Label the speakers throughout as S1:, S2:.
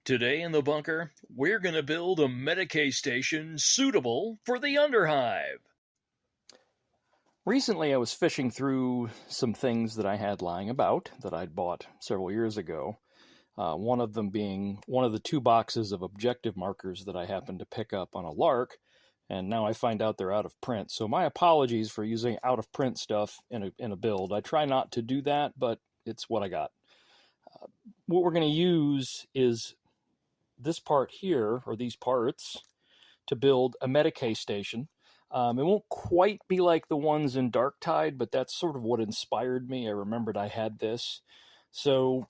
S1: Today in the bunker, we're going to build a Medicae station suitable for the Underhive.
S2: Recently, I was fishing through some things that I had lying about that I'd bought several years ago. One of them being one of the 2 boxes of objective markers that I happened to pick up on a lark, and now I find out they're out of print. So my apologies for using out-of-print stuff in a build. I try not to do that, but it's what I got. What we're going to use is this part here, or these parts, to build a Medicae station. It won't quite be like the ones in Darktide, but that's sort of what inspired me. I remembered I had this. So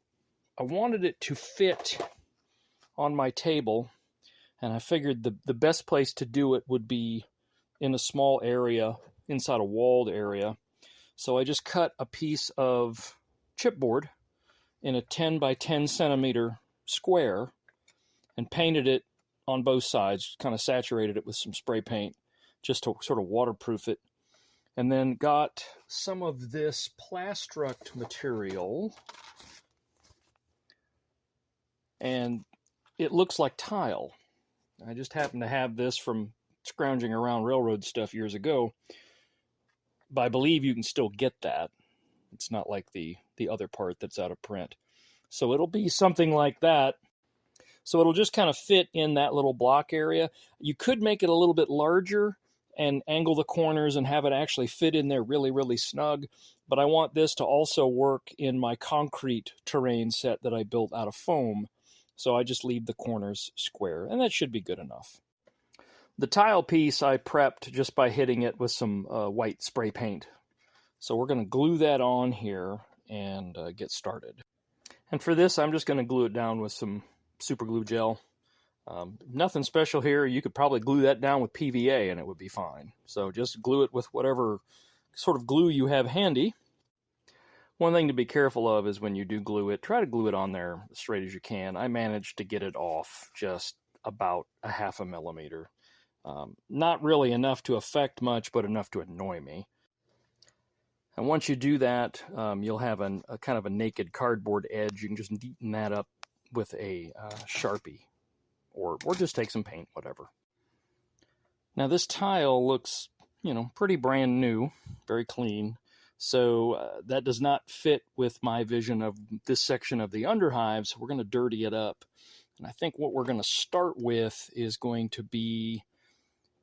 S2: I wanted it to fit on my table, and I figured the best place to do it would be in a small area, inside a walled area. So I just cut a piece of chipboard in a 10 by 10 centimeter square and painted it on both sides, kind of saturated it with some spray paint just to sort of waterproof it. And then got some of this Plastruct material, and it looks like tile. I just happen to have this from scrounging around railroad stuff years ago, but I believe you can still get that. It's not like the other part that's out of print. So it'll be something like that. So it'll just kind of fit in that little block area. You could make it a little bit larger and angle the corners and have it actually fit in there really, really snug. But I want this to also work in my concrete terrain set that I built out of foam. So I just leave the corners square, and that should be good enough. The tile piece I prepped just by hitting it with some white spray paint. So we're going to glue that on here and get started. And for this, I'm just going to glue it down with some super glue gel. Nothing special here. You could probably glue that down with PVA and it would be fine. So just glue it with whatever sort of glue you have handy. One thing to be careful of is when you do glue it, try to glue it on there as straight as you can. I managed to get it off just about a ½ millimeter. Not really enough to affect much, but enough to annoy me. And once you do that, you'll have a kind of a naked cardboard edge. You can just neaten that up with a Sharpie, or just take some paint, whatever. Now this tile looks, pretty brand new, very clean. So that does not fit with my vision of this section of the Underhive, so we're going to dirty it up. And I think what we're going to start with is going to be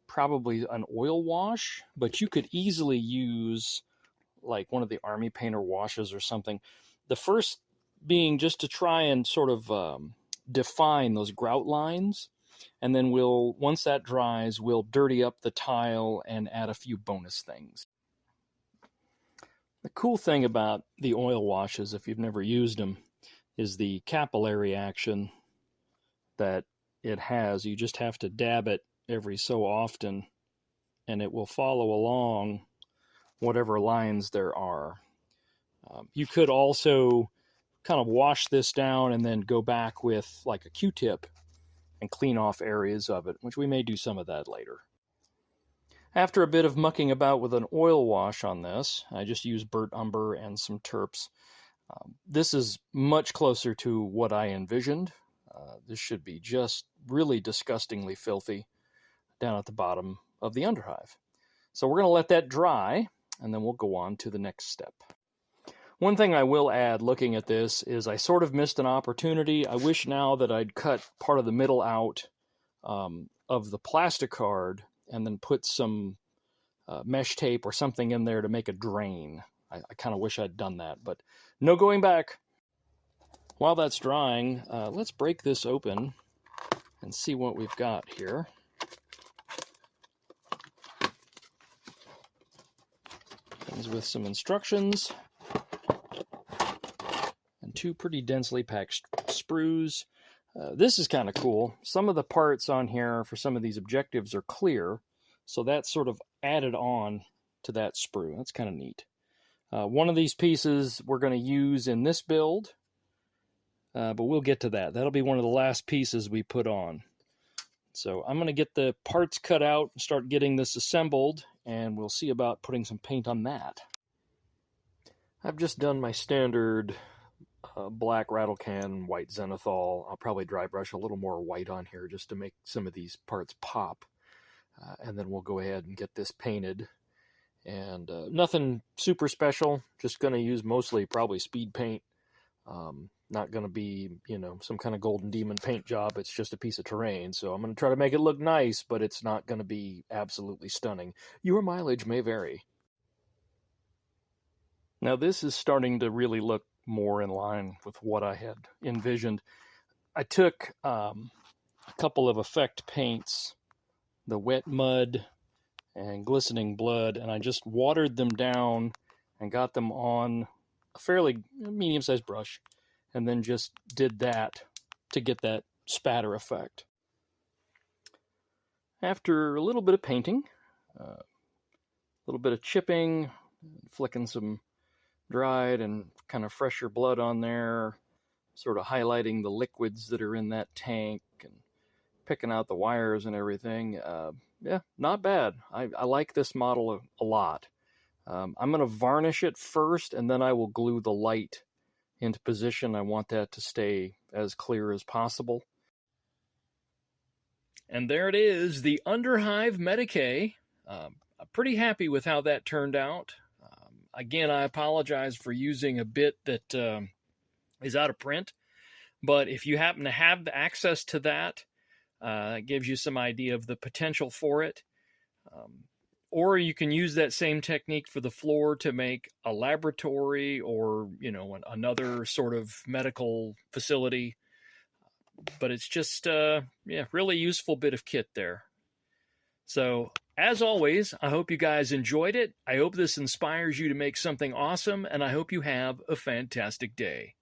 S2: probably an oil wash, but you could easily use like one of the army painter washes or something. The first being just to try and sort of define those grout lines, and then once that dries, we'll dirty up the tile and add a few bonus things. The cool thing about the oil washes, if you've never used them, is the capillary action that it has. You just have to dab it every so often, and it will follow along whatever lines there are. You could also kind of wash this down and then go back with like a Q-tip and clean off areas of it, which we may do some of that later. After a bit of mucking about with an oil wash on this, I just used burnt umber and some terps. This is much closer to what I envisioned. This should be just really disgustingly filthy down at the bottom of the Underhive. So we're going to let that dry, and then we'll go on to the next step. One thing I will add looking at this is I sort of missed an opportunity. I wish now that I'd cut part of the middle out of the plastic card and then put some mesh tape or something in there to make a drain. I kind of wish I'd done that, but no going back. While that's drying, let's break this open and see what we've got here. Comes with some instructions and 2 pretty densely packed sprues. This is kind of cool. Some of the parts on here for some of these objectives are clear, so that's sort of added on to that sprue. That's kind of neat. One of these pieces we're going to use in this build, but we'll get to that. That'll be one of the last pieces we put on. So I'm going to get the parts cut out and start getting this assembled, and we'll see about putting some paint on that. I've just done my standard black rattle can, white zenithal. I'll probably dry brush a little more white on here just to make some of these parts pop. And then we'll go ahead and get this painted. And nothing super special, just going to use mostly probably speed paint. Not going to be, some kind of golden demon paint job. It's just a piece of terrain. So I'm going to try to make it look nice, but it's not going to be absolutely stunning. Your mileage may vary. Now this is starting to really look more in line with what I had envisioned. I took a couple of effect paints, the wet mud and glistening blood, and I just watered them down and got them on a fairly medium-sized brush, and then just did that to get that spatter effect. After a little bit of painting, a little bit of chipping, flicking some dried and kind of fresher blood on there, sort of highlighting the liquids that are in that tank and picking out the wires and everything. Yeah, not bad. I like this model a lot. I'm going to varnish it first, and then I will glue the light into position. I want that to stay as clear as possible.
S1: And there it is, the Underhive Medicae. I'm pretty happy with how that turned out. Again, I apologize for using a bit that is out of print, but if you happen to have the access to that, it gives you some idea of the potential for it. Or you can use that same technique for the floor to make a laboratory or, another sort of medical facility. But it's just, really useful bit of kit there. So, as always, I hope you guys enjoyed it. I hope this inspires you to make something awesome, and I hope you have a fantastic day.